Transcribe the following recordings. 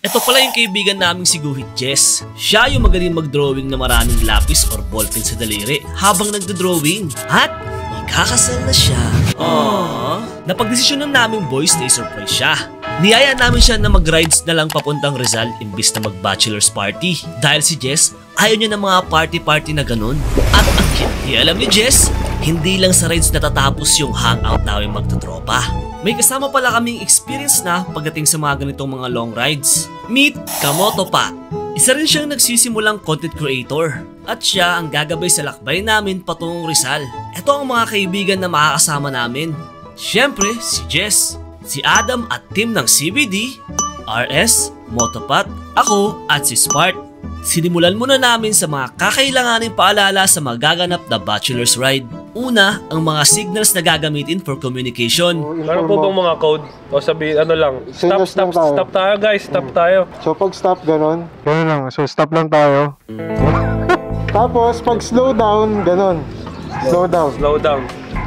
Ito pala yung kaibigan naming si Guhit Jess. Siya yung magaling mag-drawing na maraming lapis or ballpen sa daliri habang nagdo-drawing. At ikakasal na siya. Aww. Napagdesisyonan naming boys na i-surprise siya. Niyaya namin siya na mag-rides na lang papuntang Rizal imbis na mag-bachelor's party. Dahil si Jess, ayaw niya ng mga party-party na ganun. At ang hindi alam ni Jess, hindi lang sa rides natatapos yung hangout namin magtotropa. May kasama pala kaming experience na pagdating sa mga ganitong mga long rides. Meet Kamoto Pat. Isa rin siyang nagsisimulang content creator. At siya ang gagabay sa lakbay namin patungong Rizal. Ito ang mga kaibigan na makakasama namin. Siyempre, si Jess, si Adam at team ng CBD, RS, Motopat, ako at si Spart. Sinimulan muna namin sa mga kakailanganing paalala sa magaganap na bachelor's ride. Una, ang mga signals na gagamitin for communication. Meron po bang mga code? O sabihin, ano lang, stop tayo guys, stop tayo. So pag stop, ganon lang. So stop lang tayo. Tapos pag slow down, ganon. Slow down.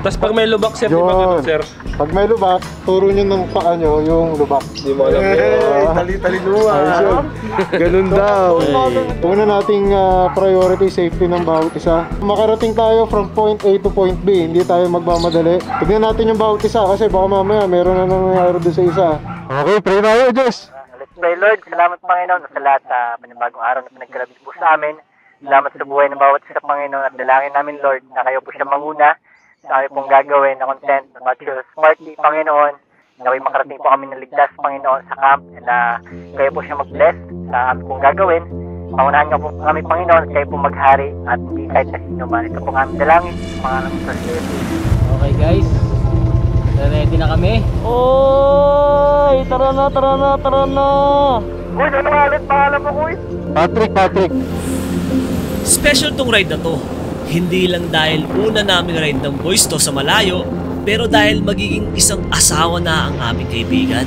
Tapos pag may lubak, sir, di ba ganun, sir? Pag may lubak, turo nyo ng paa nyo yung lubak. Di mo alam. Tali-taliluwa. Ganun daw. Una nating priority, safety ng bawat isa. Makarating tayo from point A to point B. Hindi tayo magmamadali. Tignan natin yung bawat isa kasi baka mamaya meron na nangyayari doon sa isa. Okay, pray tayo, Diyos. Let's pray, Lord. Salamat, Panginoon, sa lahat sa panibagong araw na pinagkalabit po sa amin. Salamat sa buhay ng bawat isa, Panginoon, at dalangin namin, Lord, na kayo po siya manguna sa amin pong gagawin na content ng Bachelor's Party, Panginoon. Naway makarating po kami ng ligtas, Panginoon, sa camp na kayo po siya mag-bless sa amin pong gagawin. Pangunahan niyo po kami, Panginoon, kayo po maghari at hindi kahit na sino man. Ito po kami dalangin sa pangalan ng First Lady. Okay guys, ready na kami. Oy, tara na. Uy, ano nga ulit pangalan mo, Kuy? Patrick. Special tong ride na to. Hindi lang dahil una naming ride ng boys to sa malayo, pero dahil magiging isang asawa na ang aming kaibigan.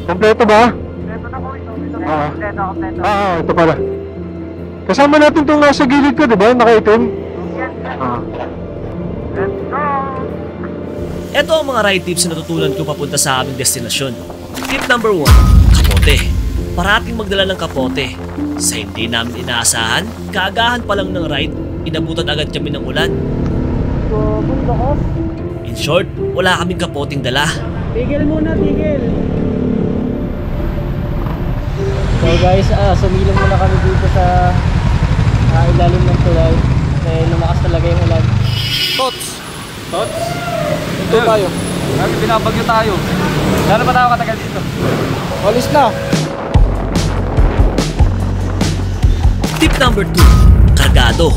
Kompleto ba? Kompleto na, Kuy. Kompleto. Ito pala. Kasama natin itong nasa gilid ko, di ba? Nakaitim. Let's go! Ito ang mga ride tips na natutunan ko papunta sa aming destinasyon. Tip number 1, kapote. Parating magdala ng kapote. Sa hindi namin inaasahan, kaagahan pa lang ng ride, inabutan agad kami ng ulan. In short, wala kaming kapoting dala. Tigil muna. So guys, sumilong muna kami dito sa ilalim ng tulay. Dahil lumakas talaga yung ulan. Tots? Ito tayo. Kami binabagyo tayo. Gano'n ba tayo katagal dito? Walis na. Tip number 2, kargado.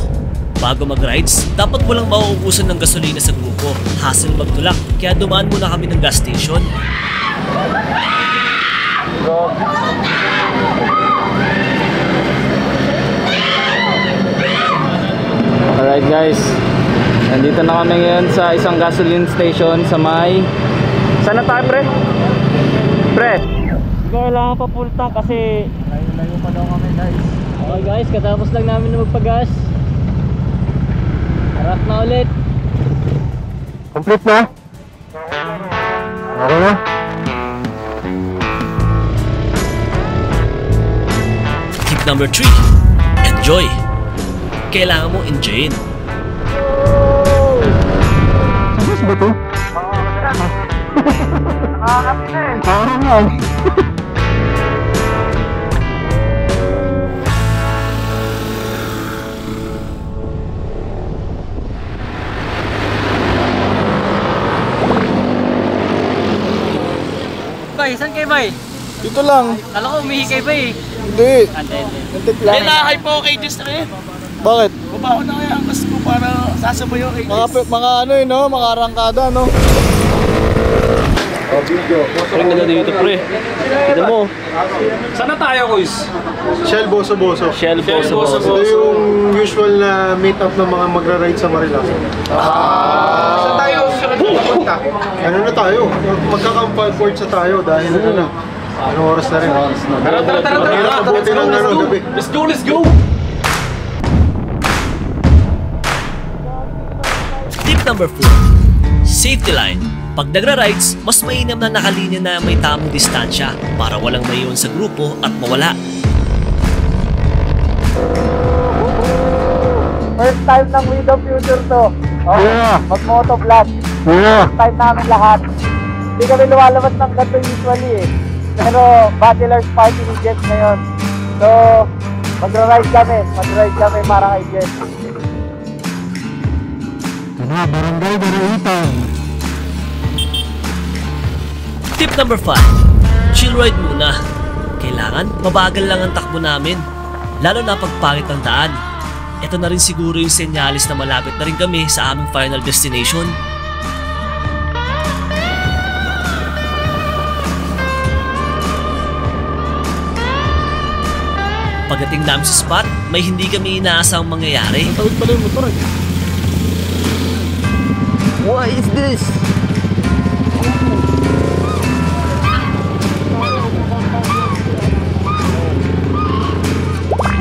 Bago mag-rides, dapat mo lang mauubusan ng gasolina sa grupo. Hassle magtulak, kaya dumaan muna kami ng gas station. Alright guys, nandito na kami ngayon sa isang gasoline station sa may... Saan na tayo, pre? Kailangan pa full tank kasi layo pa daw kami guys. Okay guys, katapos lang namin na magpagas. Harap na ulit. Complete na? Okay na? Tip number 3, enjoy. Kailangan mo enjoyin. Sabas ba ito? Nakakapit na eh. Parang nga. Bay, saan kayo bay? Dito lang. Kala ko umihi kayo bay. Hindi. Nantik lang. Nahay po kay Jess na rin. Bakit? Baba ko na kaya ang kas ko para sasabayo kay Mga ano no? Mga arangkada no? Parang ganda dito, pre. Kita mo. Saan na tayo, Kuys? Shell Boso-Boso. Shell Boso. Ito yung usual na meet-up ng mga magra-ride sa Marilac. Saan tayo? Ano na tayo? Magkakamport sa tayo dahil ano na. Anong oras na rin? Tara. Mabuti ng gabi. Let's go. Tip number 4, Safety line. Pag nagra-rides, mas mainam na nakalinya na may tamang distansya para walang maiwan sa grupo at mawala. First time ng We The Future to. Yeah. Mag-motovlog. Yeah. First time namin lahat. Hindi kami lumalabas ng ganito usually eh. Pero bachelor's party ni Jess ngayon. So, magra-ride kami para kay Jess. Barangay Baraitan. Tip number 5. Chill ride muna. Kailangan mabagal lang ang takbo namin. Lalo na pagpangit ng daan. Ito na rin siguro yung senyalis na malapit na rin kami sa aming final destination. Pagdating namin sa spot, may hindi kami inaasang mangyayari. Tawid pala yung motor eh. What is this?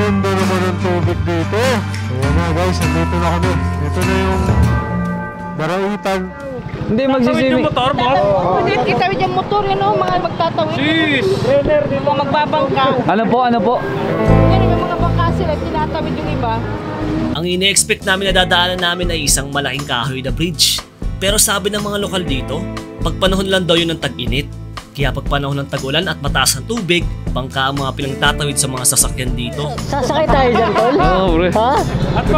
Ganda naman ang tubig dito. Ayan na guys, nandito na kami. Ito na yung Baraitan. Hindi Tawid yung motor, boss. Hindi, kitawid yung motor, yun o, mga magtatawid. Jeez! Yung mga magbabangka. Ano po? Yan yung mga bangka sila, tinatawid yung iba. Ang ine-expect namin na dadaanan namin ay isang malaking kahoy na bridge. Pero sabi ng mga lokal dito, pag panahon lang daw yun ng tag-init. Kaya pag panahon ng tag-ulan at mataas ang tubig, bangka ang mga pinagtatawid sa mga sasakyan dito. Sasakay tayo dyan, tol? Oo, bro. Ha?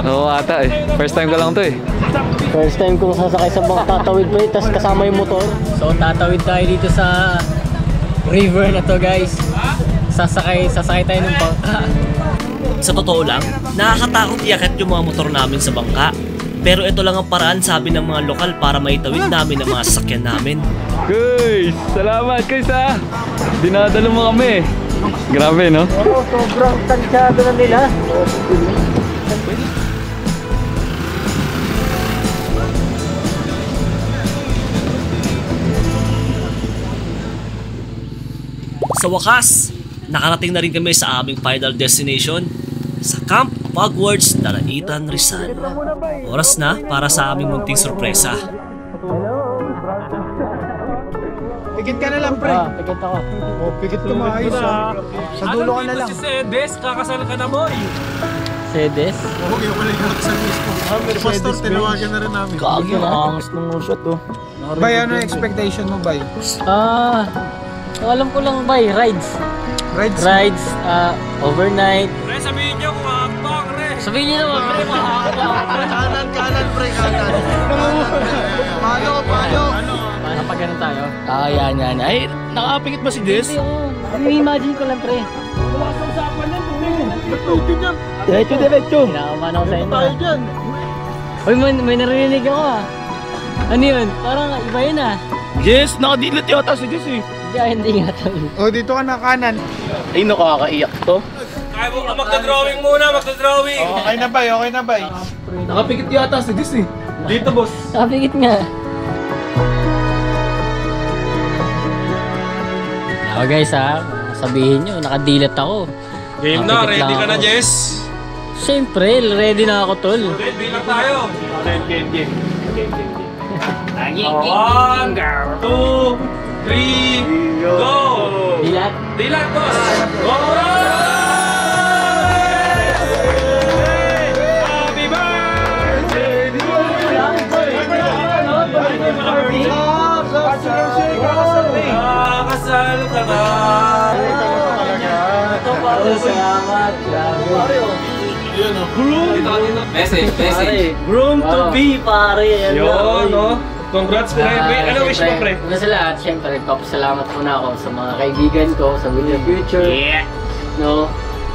Oo, ata eh. First time ko lang to eh. First time kong sasakay sa bangka tatawid pa eh, tas kasama yung motor. So tatawid tayo dito sa river na to guys. Sasakay tayo ng bangka. Sa totoo lang, nakakatakot iakyat yung mga motor namin sa bangka. Pero ito lang ang paraan, sabi ng mga lokal, para maitawid namin ang mga sasakyan namin. Guys, salamat guys ha. Dinadalo mo kami. Grabe no? Oo, sobrang tansyado na nila. Sa wakas, nakarating na rin kami sa aming final destination, sa Camp Pugwards, Daraitan, Rizal. Oras na para sa aming munting sorpresa. Pikit ka na lang, pre. Pikit ako. Pikit ka maayos, ha. Sa dulo ka na lang. Si Sedes, kakasal ka na, boy. Sedes? Okay, wala yung sa mismo. Pastor, tinawagan na rin namin. Gagi na. Angas ng shot oh. Bay, ano yung expectation mo, Bay? Alam ko lang bay, rides, overnight. Pre, sabihin nyo kung hakbang, pre. Sabihin niyo naman, pre, Kanan, pre, kanan. Palo. paano pag ganun tayo? Yan. Ay, nakapikit ba si Des? I-imagine ko lang, pre. Diretso. Kinakabahan ako sa inyo. Tayo dyan. Uy, may narinig ako ah. Ano yun? Parang iba yun ah. Yes, nakadilat yata si Des eh. Hindi nga to. O, dito ka na kanan. Ay, nakakaiyak to. Kaya mo ka magdadrawing muna, magdadrawing. Okay na, Bay. Nakapikit yata si Des eh. Dito, boss. Nakapikit nga. Ako guys ha, sabihin nyo, nakadilat ako. Game na, Nakapikit ready lang ka na, ako. Jess? Siyempre, ready na ako tol. Okay, bilang tayo. Game. 1, 2, 3, go! Dilat. Dilat, boss! Go! Happy birthday! Kasal ka na! Salamat. Message. Groom to be, pare. Yun, no? Congrats, pre. Ano wish mo, pre? Una sa lahat, syempre, papasalamat muna ako sa mga kaibigan ko sa With The Future. No?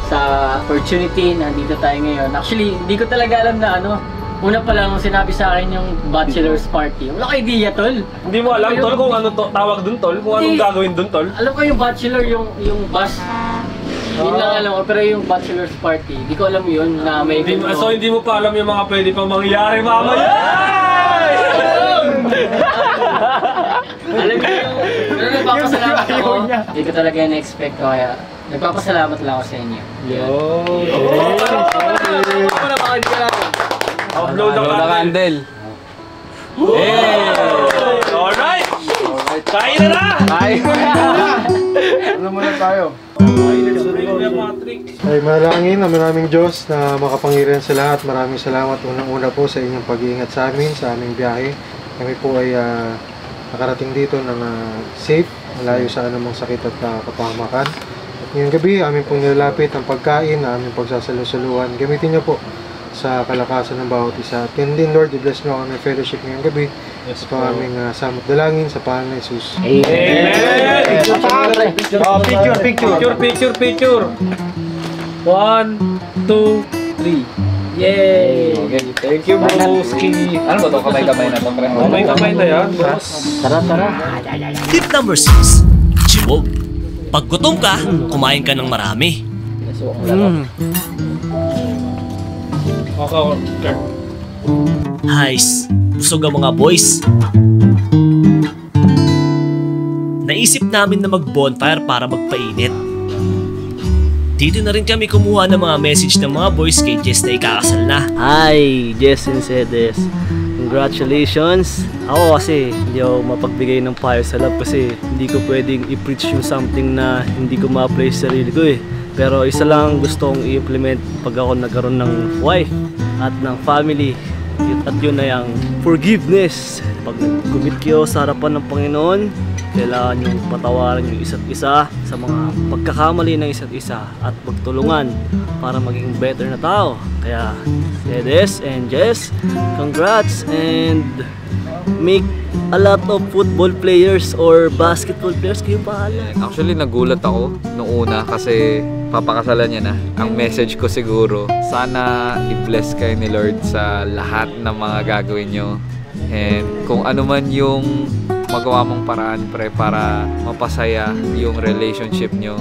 Sa opportunity, nandito tayo ngayon. Actually, hindi ko talaga alam na ano. Una pa lang sinabi sa akin yung bachelor's party. Wala ko idea, tol. Hindi mo alam, tol, kung ano tawag dun, tol? Kung anong gagawin dun, tol? Alam ko yung bachelor, yung bus. Yun lang alam ko, pero yung bachelor's party, hindi ko alam yun na may So hindi mo pa alam yung mga pwede pang mangyari mamaya! Alam mo yung, pero nagpapasalamat ako. Hindi ko talaga na-expect ko, kaya nagpapasalamat lang ako sa inyo. Upload ang Lola candle. Candle. Hey! Kain na na! Ay! Ano muna tayo? Patrick. Ay manalangin na maraming Diyos na makapangyarihan sa lahat. Maraming salamat unang-una po sa inyong pag-iingat sa amin, sa aming biyahe. Kami po ay nakarating dito ng safe, malayo sa anumang sakit at kapahamakan. At ngayong gabi, amin pong nilalapit ang pagkain na aming pagsasalusaluhan. Gamitin niyo po sa kalakasan ng bawat isa. At yan din, Lord, i-bless niyo ang fellowship ngayong gabi. Yes, sa aming samot dalangin sa pangalan ni Jesus. Amen! Picture! 1, 2, 3. Yay! Okay. Thank you, broski. Ano ba to? Kamay-kamay na to, pre? Kamay-kamay na yan, boss. Tara. Tip number 6. Chibog. Pag gutom ka, kumain ka ng marami. Okay. Hays, busog ang mga boys. Naisip namin na mag-bonfire para magpainit. Dito na rin kami kumuha ng mga message ng mga boys kay Jess na ikakasal na. Hi, Jess and Cedes. Congratulations! Ako kasi hindi ako mapagbigay ng payo sa love kasi hindi ko pwedeng i-preach yung something na hindi ko ma-apply sa sarili ko eh. Pero isa lang gusto kong i-implement pag ako nagkaroon ng wife at ng family. At yun na yung forgiveness. Pag nag-commit kayo sa harapan ng Panginoon, kailangan nyo patawaran yung isa't isa sa mga pagkakamali ng isa't isa at magtulungan para maging better na tao. Kaya Cedes and Jess, congrats and make a lot of football players or basketball players kayo pahala. Actually, nagulat ako noong una kasi papakasalan niya na. Ang message ko siguro, sana i-bless kayo ni Lord sa lahat ng mga gagawin nyo. And kung ano man yung magawa mong paraan, pre, para mapasaya yung relationship nyo,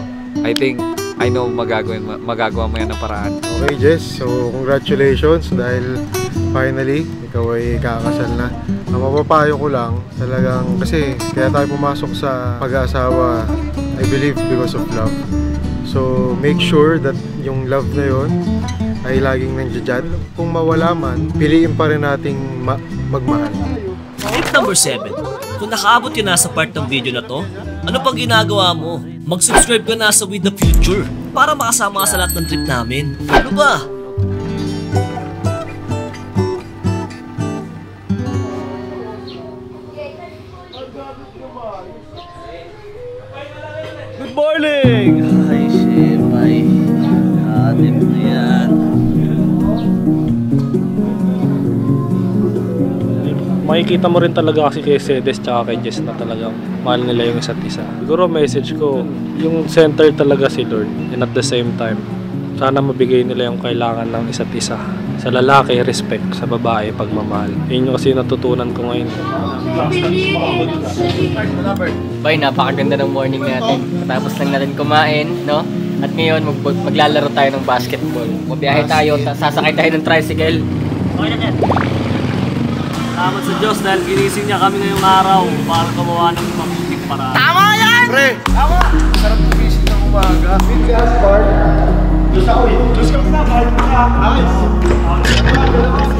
I know magagawa mo yan ng paraan. Okay, Jess. So, congratulations dahil finally, ikaw ay kakasal na. Ang mapapayo ko lang, talagang, kasi kaya tayo pumasok sa pag-aasawa, I believe because of love. So, make sure that yung love na yun ay laging nandiyan. Kung mawala man, piliin pa rin nating magmahal. Tip number 7. Kung nakaabot ka na sa part ng video na to, ano pang ginagawa mo? Mag-subscribe ka na sa With The Future para makasama ka sa lahat ng trip namin. Ano ba? Good morning! Ay, shit, may adip na yan. Makikita mo rin talaga kasi kay Cedes tsaka kay Jess na talagang mahal nila yung isa't isa. Siguro message ko, yung center talaga si Lord. And at the same time, sana mabigay nila yung kailangan ng isa't isa. Sa lalaki, respect. Sa babae, pagmamahal. Yun yung kasi natutunan ko ngayon. Bay, napakaganda ng morning natin. Tapos lang natin kumain, no? At ngayon, maglalaro tayo ng basketball. Mabiyahe tayo, sasakay tayo ng tricycle. Okay na dyan. Salamat sa Diyos dahil ginising niya kami ngayong araw para gumawa ng mabuting paraan. Tama yan! Pre! Tama! Sarap gumising ng umaga.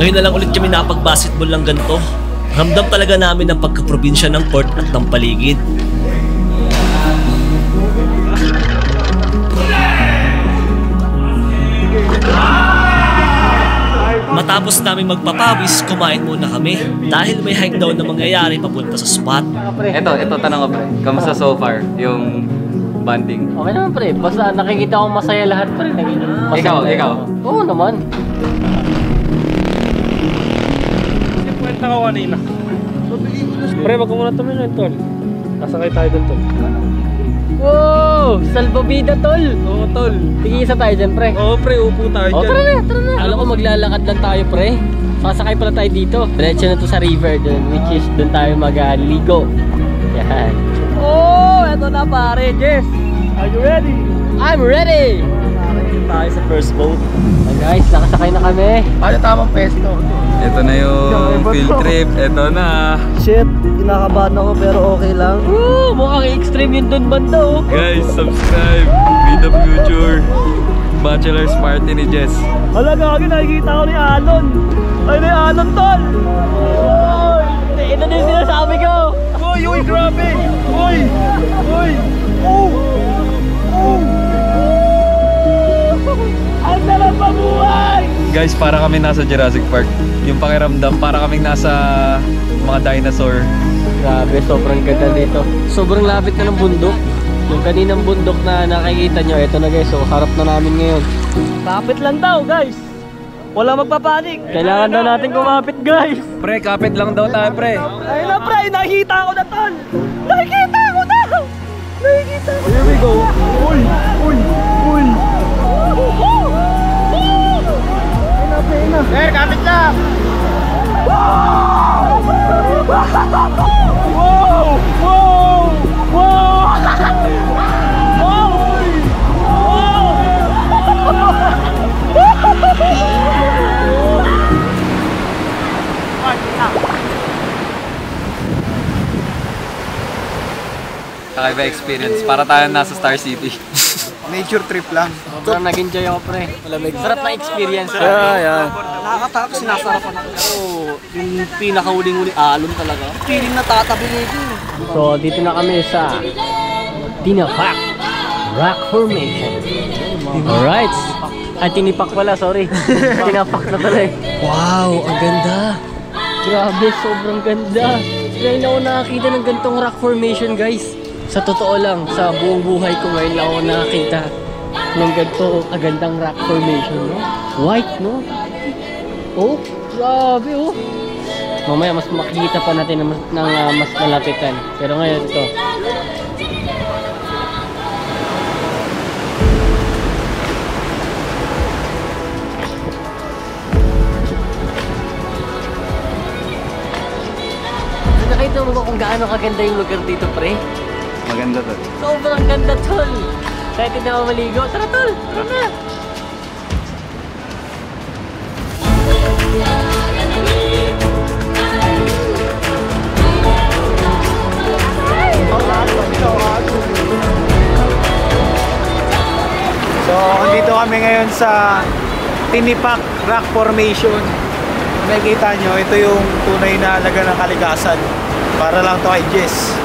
Ngayon na lang ulit kami napag-basketball ng ganito. Ramdam talaga namin ang pagkaprobinsya ng court at ng paligid. Matapos namin magpapawis, kumain muna kami dahil may hike daw na mangyayari papunta sa spot. Ito, tanong ko, pre. Kamusta so far yung banding? Okay naman, pre. Basta nakikita ko masaya lahat, pre. Ikaw? Oo naman. Kwenta ko kanina. Pre, wag ko muna tumingin, tol. Nasakay tayo doon, tol. Wow! Salbabida, tol! Oo, tol. Tigisa tayo dyan, pre. Oo, pre, upo tayo dyan. Tara na. Alam ko maglalakad lang tayo, pre. Sasakay pala tayo dito. Diretso na to sa river dun, which is dun tayo magligo. Yan. Oh, eto na pare, Jess. Are you ready? I'm ready! Nakarating tayo sa first boat. Guys, nakasakay na kami. Paano tamang pesto? Ito na yung field trip. Ito na. Shit, kinakabahan ako pero okay lang. Woo! Mukhang extreme yun dun banda, oh. Guys, subscribe. With The Future. Bachelor's Party ni Jess. Halaga, nakikita ko ni Alon. Ay, ni Alon, tol. Ito din sinasabi ko. Uy, grabe! Uy! Uy! Oh! Oh! Ang sarap mabuhay! Guys, para kami nasa Jurassic Park. Yung pakiramdam, para kaming nasa mga dinosaur. Grabe, sobrang ganda dito. Sobrang lapit na ng bundok. Yung kaninang bundok na nakikita nyo, ito na guys, so harap na namin ngayon. Kapit lang daw, guys. Wala magpapanik. Kailangan daw natin kumapit, guys. Pre, kapit lang daw tayo, pre. Ayun na, pre. Nakikita ko na, tol. Nakikita ko na. Nakikita ko. Here we go. Uy! Uy! Uy! Sir, kapit lang! Wow! Wow! Wow! Kakaiba experience. Para tayo nasa Star City. Nature trip lang. Sobrang nag-enjoy ako, pre. Sarap na experience. Nakakatakot, sinasarapan ako. Pero yung pinakahuling-huling alon talaga. Feeling na tatabi nito. So, dito na kami sa Tinapak Rock Formation. Alright. Ay, tinipak pala, sorry. Tinapak na pala eh. Wow, ang ganda. Grabe, sobrang ganda. Ngayon ako nakakita ng gantong rock formation, guys. Sa totoo lang, sa buong buhay ko ngayon lang ako nakakita ng ganito kagandang rock formation, no? White, no? Oh, grabe, oh. Mamaya mas makikita pa natin ng mas malapitan. Pero ngayon, ito. Nakita mo ba kung gaano kaganda yung lugar dito, pre? Maganda to. Sobrang ganda, tol. Kahit hindi ako maligo. Tara, tol. Tara na. So, andito kami ngayon sa Tinipak Rock Formation. Nakikita nyo, ito yung tunay na alaga ng kalikasan. Para lang to kay Jess.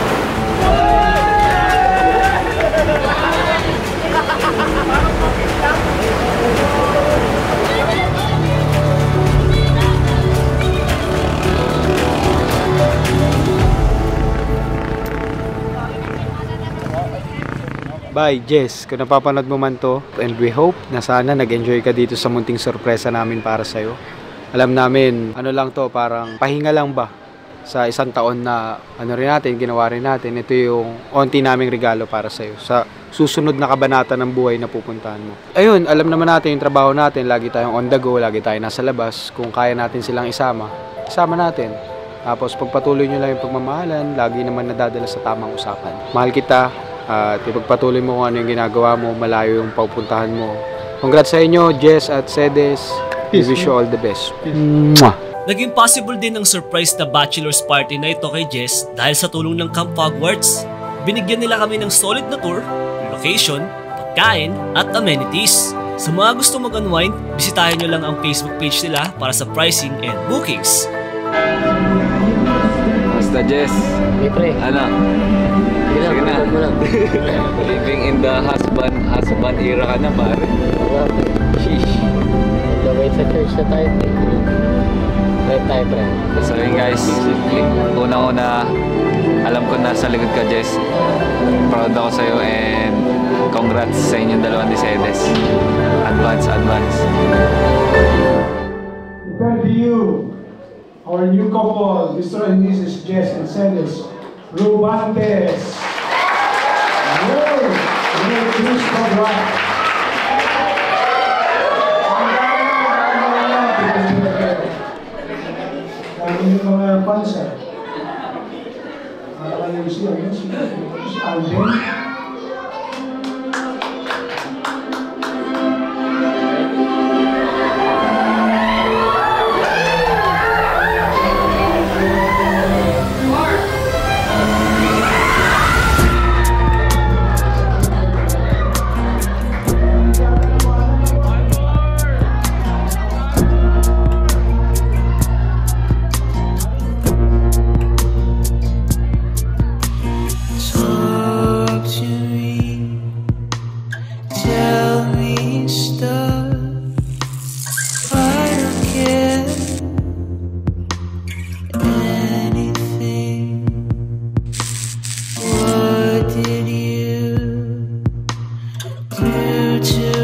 Bye, Jess. Kung napapanood mo man to, and we hope na sana nag-enjoy ka dito sa munting sorpresa namin para sa'yo. Alam namin, ano lang to, parang pahinga lang ba sa isang taon na ano rin natin, ginawa rin natin. Ito yung onti naming regalo para sa'yo sa susunod na kabanata ng buhay na pupuntahan mo. Ayun, alam naman natin yung trabaho natin, lagi tayong on the go, lagi tayong nasa labas. Kung kaya natin silang isama natin. Tapos pagpatuloy nyo lang yung pagmamahalan, lagi naman nadadala sa tamang usapan. Mahal kita, at ipagpatuloy mo kung ano yung ginagawa mo, malayo yung paupuntahan mo. Congrats sa inyo, Jess at Cedes. We wish you all the best. Mwah! Naging possible din ang surprise na bachelor's party na ito kay Jess dahil sa tulong ng Camp Hogwarts. Binigyan nila kami ng solid na tour, location, pagkain at amenities. Sa mga gusto mag-unwind, bisitahin nyo lang ang Facebook page nila para sa pricing and bookings. Basta Jess. Hey, pre. Ano? Sige na. Living in the husband era ka na, pare. Sheesh. Wait sa church na tayo. Right tayo, pre. So yun guys, una-una, alam ko nasa likod ka, Jess. Proud ako sa'yo and congrats sa inyong dalawang ni Cedes. Advance. Thank you, our new couple, Mr. and Mrs. Jess and Cedes Rubantes. Please congrats. Kami yung mga pansa. Kayo si Alden. me stuff. I don't care anything. What did you do to